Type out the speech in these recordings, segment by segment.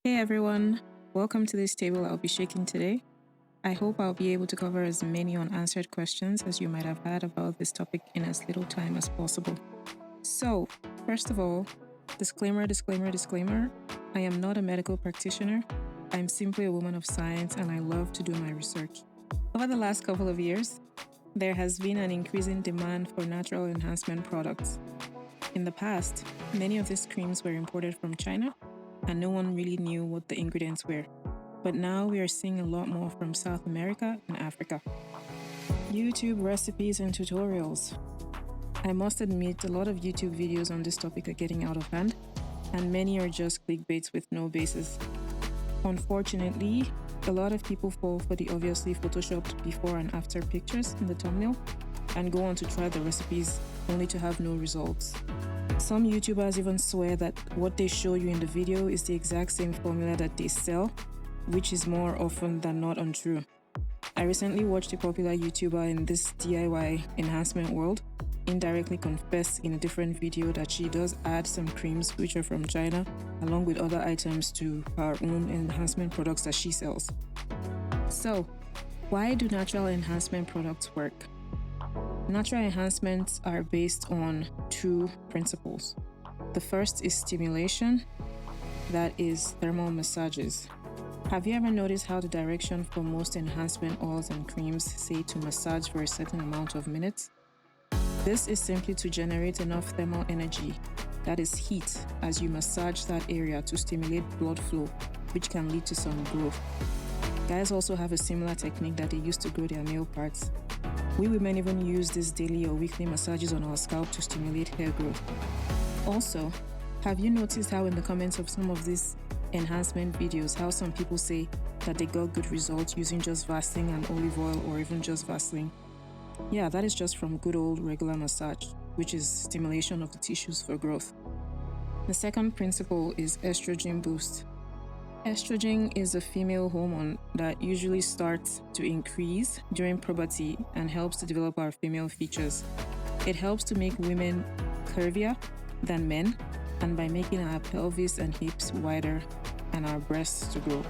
Hey everyone, welcome to this table I'll be shaking today. I hope I'll be able to cover as many unanswered questions as you might have had about this topic in as little time as possible. So, first of all, disclaimer. I am not a medical practitioner. I'm simply a woman of science and I love to do my research. Over the last couple of years, there has been an increasing demand for natural enhancement products. In the past, many of these creams were imported from China and no one really knew what the ingredients were. But now we are seeing a lot more from South America and Africa. YouTube recipes and tutorials. I must admit, a lot of YouTube videos on this topic are getting out of hand, and many are just clickbaits with no basis. Unfortunately, a lot of people fall for the obviously photoshopped before and after pictures in the thumbnail and go on to try the recipes only to have no results. Some YouTubers even swear that what they show you in the video is the exact same formula that they sell, which is more often than not untrue. I recently watched a popular YouTuber in this DIY enhancement world indirectly confess in a different video that she does add some creams which are from China along with other items to her own enhancement products that she sells. So, why do natural enhancement products work? Natural enhancements are based on two principles. The first is stimulation, that is thermal massages. Have you ever noticed how the direction for most enhancement oils and creams say to massage for a certain amount of minutes? This is simply to generate enough thermal energy, that is heat, as you massage that area to stimulate blood flow, which can lead to some growth. Guys also have a similar technique that they use to grow their male parts. We women even use these daily or weekly massages on our scalp to stimulate hair growth. Also, have you noticed how in the comments of some of these enhancement videos, how some people say that they got good results using just Vaseline and olive oil or even just Vaseline? Yeah, that is just from good old regular massage, which is stimulation of the tissues for growth. The second principle is estrogen boost. Estrogen is a female hormone that usually starts to increase during puberty and helps to develop our female features. It helps to make women curvier than men, and by making our pelvis and hips wider and our breasts to grow.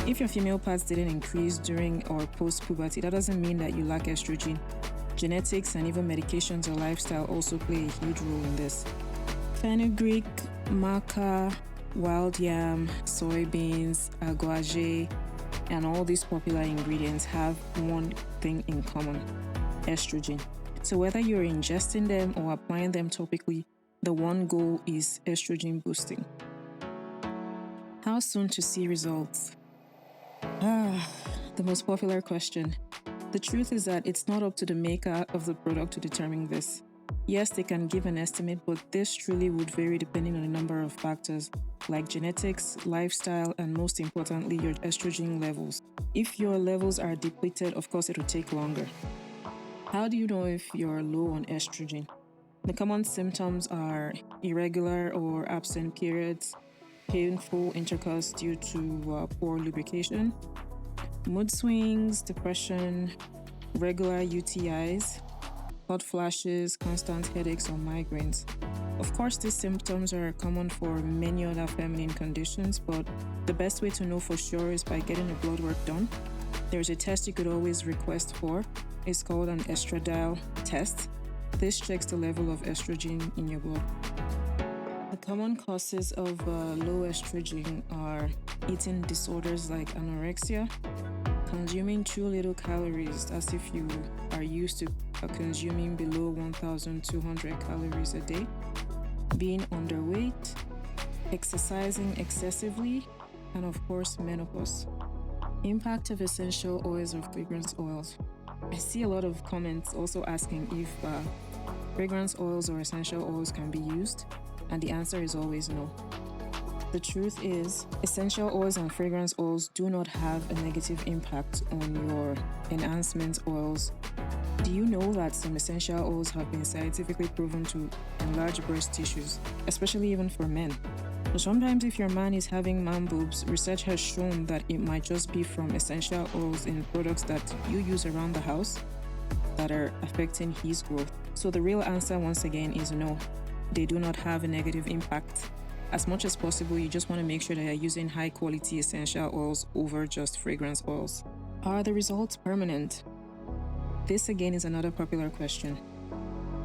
If your female parts didn't increase during or post-puberty, that doesn't mean that you lack estrogen. Genetics and even medications or lifestyle also play a huge role in this. Fenugreek, maca, wild yam, soybeans, aguaje, and all these popular ingredients have one thing in common: estrogen. So whether you're ingesting them or applying them topically, the one goal is estrogen boosting. How soon to see results? The most popular question. The truth is that it's not up to the maker of the product to determine this. Yes, they can give an estimate, but this truly would vary depending on a number of factors like genetics, lifestyle, and most importantly, your estrogen levels. If your levels are depleted, of course, it will take longer. How do you know if you're low on estrogen? The common symptoms are irregular or absent periods, painful intercourse due to poor lubrication, mood swings, depression, regular UTIs, hot flashes, constant headaches, or migraines. Of course, these symptoms are common for many other feminine conditions, but the best way to know for sure is by getting a blood work done. There's a test you could always request for. It's called an estradiol test. This checks the level of estrogen in your blood. The common causes of low estrogen are eating disorders like anorexia, consuming too little calories as if you are used to consuming below 1,200 calories a day, being underweight, exercising excessively, and of course, menopause. Impact of essential oils or fragrance oils. I see a lot of comments also asking if fragrance oils or essential oils can be used, and the answer is always no. The truth is, essential oils and fragrance oils do not have a negative impact on your enhancement oils. Do you know that some essential oils have been scientifically proven to enlarge breast tissues, especially even for men? So sometimes if your man is having man boobs, research has shown that it might just be from essential oils in products that you use around the house that are affecting his growth. So the real answer once again is no. They do not have a negative impact. As much as possible, you just want to make sure that you're using high quality essential oils over just fragrance oils. Are the results permanent? This again is another popular question.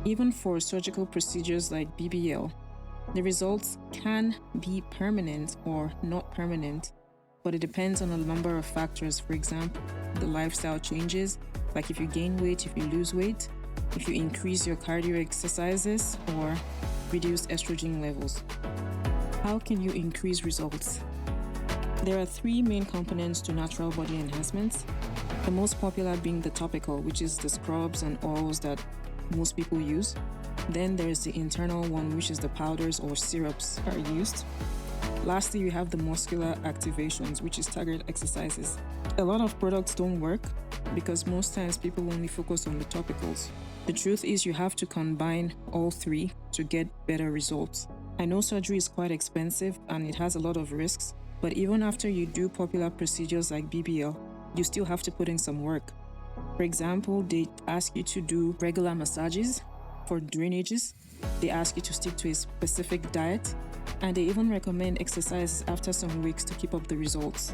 Even for surgical procedures like BBL, the results can be permanent or not permanent, but it depends on a number of factors. For example, the lifestyle changes, like if you gain weight, if you lose weight, if you increase your cardio exercises, or reduce estrogen levels. How can you increase results? There are 3 main components to natural body enhancements, the most popular being the topical, which is the scrubs and oils that most people use. Then there's the internal one, which is the powders or syrups are used. Lastly, you have the muscular activations, which is staggered exercises. A lot of products don't work because most times people only focus on the topicals. The truth is you have to combine all 3 to get better results. I know surgery is quite expensive and it has a lot of risks, but even after you do popular procedures like BBL, you still have to put in some work. For example, they ask you to do regular massages for drainages, they ask you to stick to a specific diet, and they even recommend exercises after some weeks to keep up the results.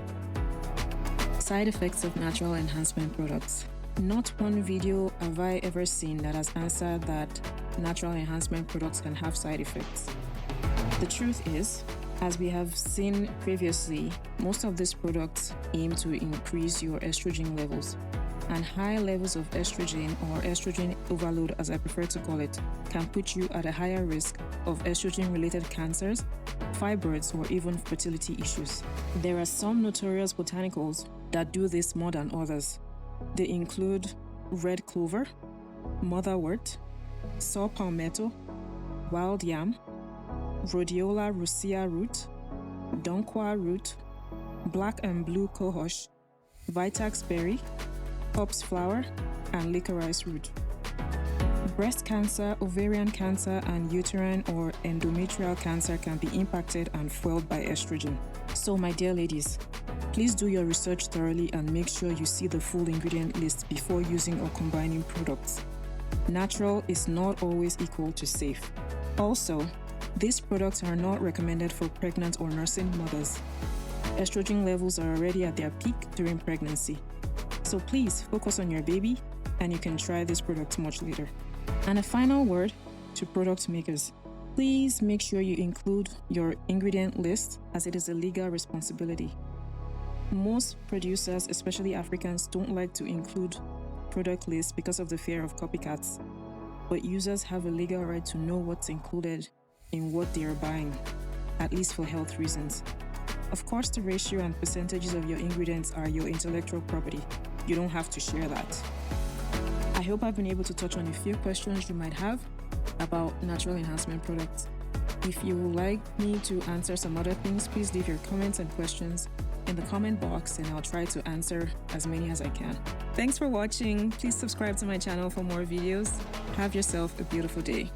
Side effects of natural enhancement products. Not one video have I ever seen that has answered that natural enhancement products can have side effects. The truth is, as we have seen previously, most of these products aim to increase your estrogen levels. And high levels of estrogen, or estrogen overload as I prefer to call it, can put you at a higher risk of estrogen-related cancers, fibroids, or even fertility issues. There are some notorious botanicals that do this more than others. They include red clover, motherwort, saw palmetto, wild yam, rhodiola rosea root, donqua root, black and blue cohosh, vitax berry, hops flower, and licorice root. Breast cancer, ovarian cancer, and uterine or endometrial cancer can be impacted and fueled by estrogen. So my dear ladies, please do your research thoroughly and make sure you see the full ingredient list before using or combining products. Natural is not always equal to safe. Also, these products are not recommended for pregnant or nursing mothers. Estrogen levels are already at their peak during pregnancy. So please focus on your baby and you can try this product much later. And a final word to product makers. Please make sure you include your ingredient list as it is a legal responsibility. Most producers, especially Africans, don't like to include product lists because of the fear of copycats. But users have a legal right to know what's included in what they are buying, at least for health reasons. Of course, the ratio and percentages of your ingredients are your intellectual property. You don't have to share that. I hope I've been able to touch on a few questions you might have about natural enhancement products. If you would like me to answer some other things, please leave your comments and questions in the comment box and I'll try to answer as many as I can. Thanks for watching. Please subscribe to my channel for more videos. Have yourself a beautiful day.